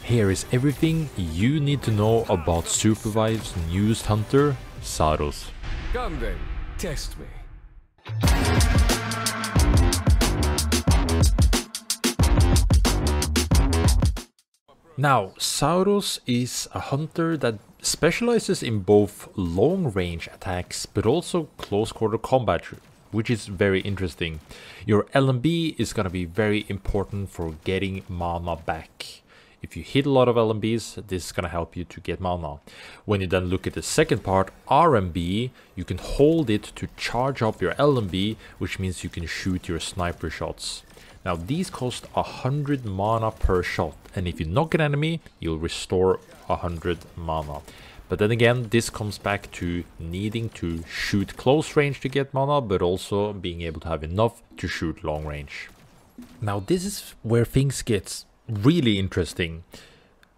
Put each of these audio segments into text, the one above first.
Here is everything you need to know about Supervive's newest hunter, Saros. Come then, test me. Now, Saros is a hunter that specializes in both long-range attacks but also close-quarter combat, which is very interesting. Your LMB is going to be very important for getting mana back. If you hit a lot of LMBs, this is going to help you to get mana. When you then look at the second part, RMB, you can hold it to charge up your LMB, which means you can shoot your sniper shots. Now these cost 100 mana per shot, and if you knock an enemy, you'll restore 100 mana. But then again, this comes back to needing to shoot close range to get mana, but also being able to have enough to shoot long range. Now this is where things get really interesting.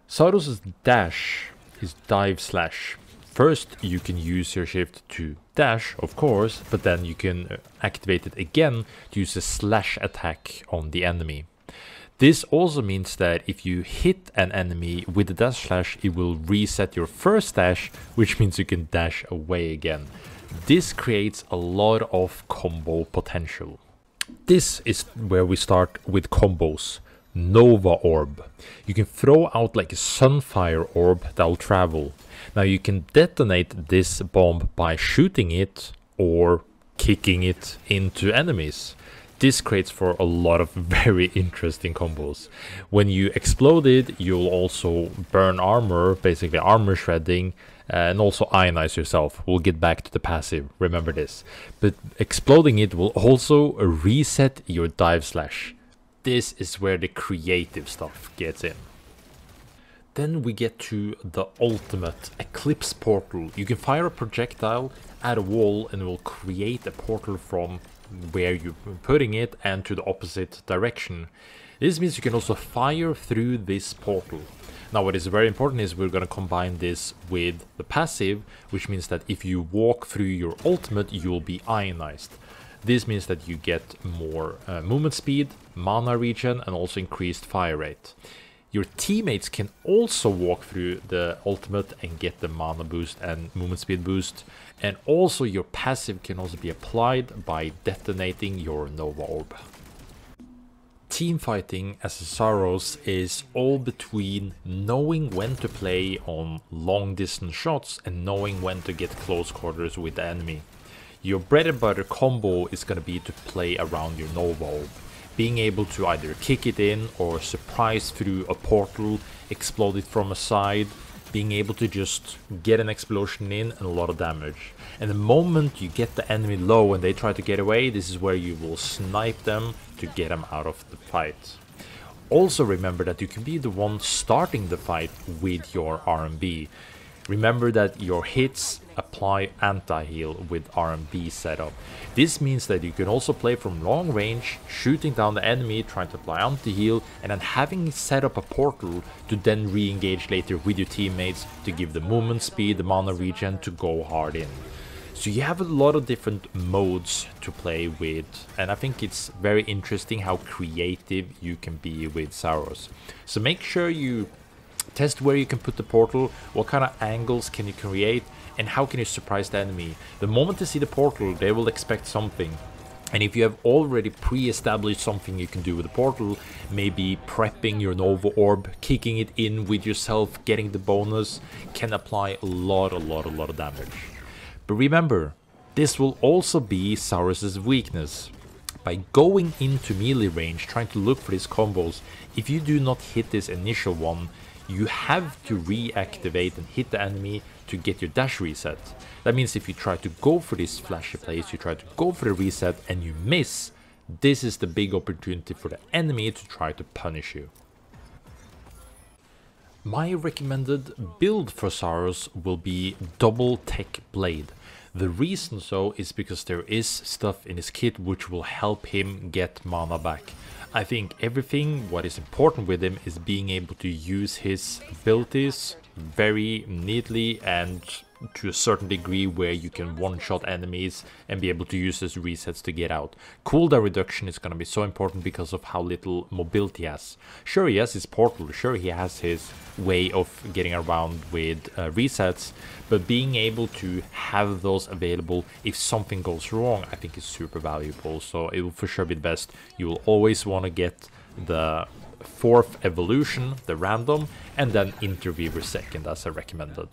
Saros' dash is dive slash. First you can use your shift to dash, of course, but then you can activate it again to use a slash attack on the enemy. This also means that if you hit an enemy with the dash slash, it will reset your first dash, which means you can dash away again. This creates a lot of combo potential. This is where we start with combos. Nova Orb. You can throw out like a Sunfire Orb that will travel. Now you can detonate this bomb by shooting it or kicking it into enemies. This creates for a lot of very interesting combos. When you explode it, you'll also burn armor, basically armor shredding, and also ionize yourself. We'll get back to the passive, remember this. But exploding it will also reset your dive slash. This is where the creative stuff gets in. Then we get to the ultimate Eclipse Portal. You can fire a projectile at a wall and it will create a portal from where you're putting it and to the opposite direction. This means you can also fire through this portal. Now what is very important is we're going to combine this with the passive, which means that if you walk through your ultimate, you'll be ionized. This means that you get more movement speed, mana regen, and also increased fire rate. Your teammates can also walk through the ultimate and get the mana boost and movement speed boost. And also your passive can also be applied by detonating your Nova Orb. Team fighting as a Saros is all between knowing when to play on long distance shots and knowing when to get close quarters with the enemy. Your bread and butter combo is going to be to play around your Nova Orb. Being able to either kick it in or surprise through a portal, explode it from a side, being able to just get an explosion in and a lot of damage. And the moment you get the enemy low and they try to get away, this is where you will snipe them to get them out of the fight. Also remember that you can be the one starting the fight with your RMB. Remember that your hits apply anti-heal with RMB setup. This means that you can also play from long range, shooting down the enemy, trying to apply anti-heal, and then having set up a portal to then re-engage later with your teammates to give the movement speed, the mana regen to go hard in. So you have a lot of different modes to play with, and I think it's very interesting how creative you can be with Saros. So make sure you test where you can put the portal, what kind of angles can you create, and how can you surprise the enemy. The moment they see the portal, they will expect something. And if you have already pre-established something you can do with the portal, maybe prepping your Nova Orb, kicking it in with yourself, getting the bonus, can apply a lot of damage. But remember, this will also be Saros' weakness. By going into melee range, trying to look for these combos, if you do not hit this initial one, you have to reactivate and hit the enemy to get your dash reset. That means if you try to go for this flashy place, you try to go for the reset and you miss, this is the big opportunity for the enemy to try to punish you. My recommended build for Saros will be Double Tech Blade. The reason so is because there is stuff in his kit which will help him get mana back. I think everything what is important with him is being able to use his abilities very neatly and to a certain degree where you can one-shot enemies and be able to use those resets to get out. Cooldown reduction is going to be so important because of how little mobility he has. Sure, he has his portal, sure he has his way of getting around with resets, but being able to have those available if something goes wrong, I think is super valuable. So it will for sure be the best. You will always want to get the 4th evolution, the random, and then Interweaver second as I recommended.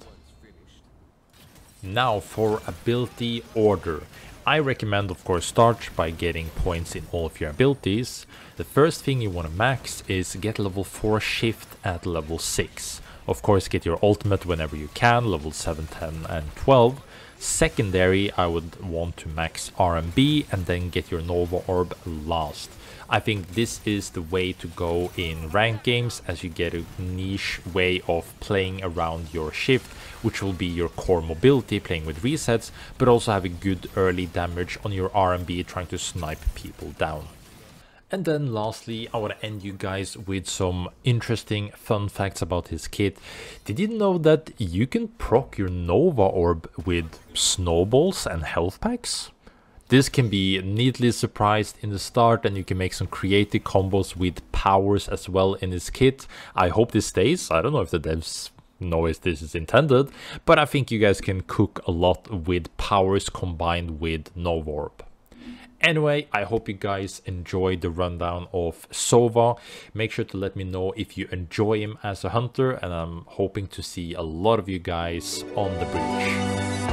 Now for ability order. I recommend, of course, start by getting points in all of your abilities. The first thing you want to max is get level 4 shift at level 6. Of course, get your ultimate whenever you can, level 7, 10 and 12. Secondary, I would want to max RMB and then get your Nova Orb last. I think this is the way to go in ranked games, as you get a niche way of playing around your shift, which will be your core mobility, playing with resets, but also having good early damage on your RMB, trying to snipe people down. And then lastly, I want to end you guys with some interesting fun facts about his kit. Did you know that you can proc your Nova Orb with snowballs and health packs? This can be neatly surprised in the start, and you can make some creative combos with powers as well in this kit. I hope this stays. I don't know if the devs know if this is intended, but I think you guys can cook a lot with powers combined with Nova Orb. Anyway, I hope you guys enjoyed the rundown of Sova. Make sure to let me know if you enjoy him as a hunter, and I'm hoping to see a lot of you guys on the bridge.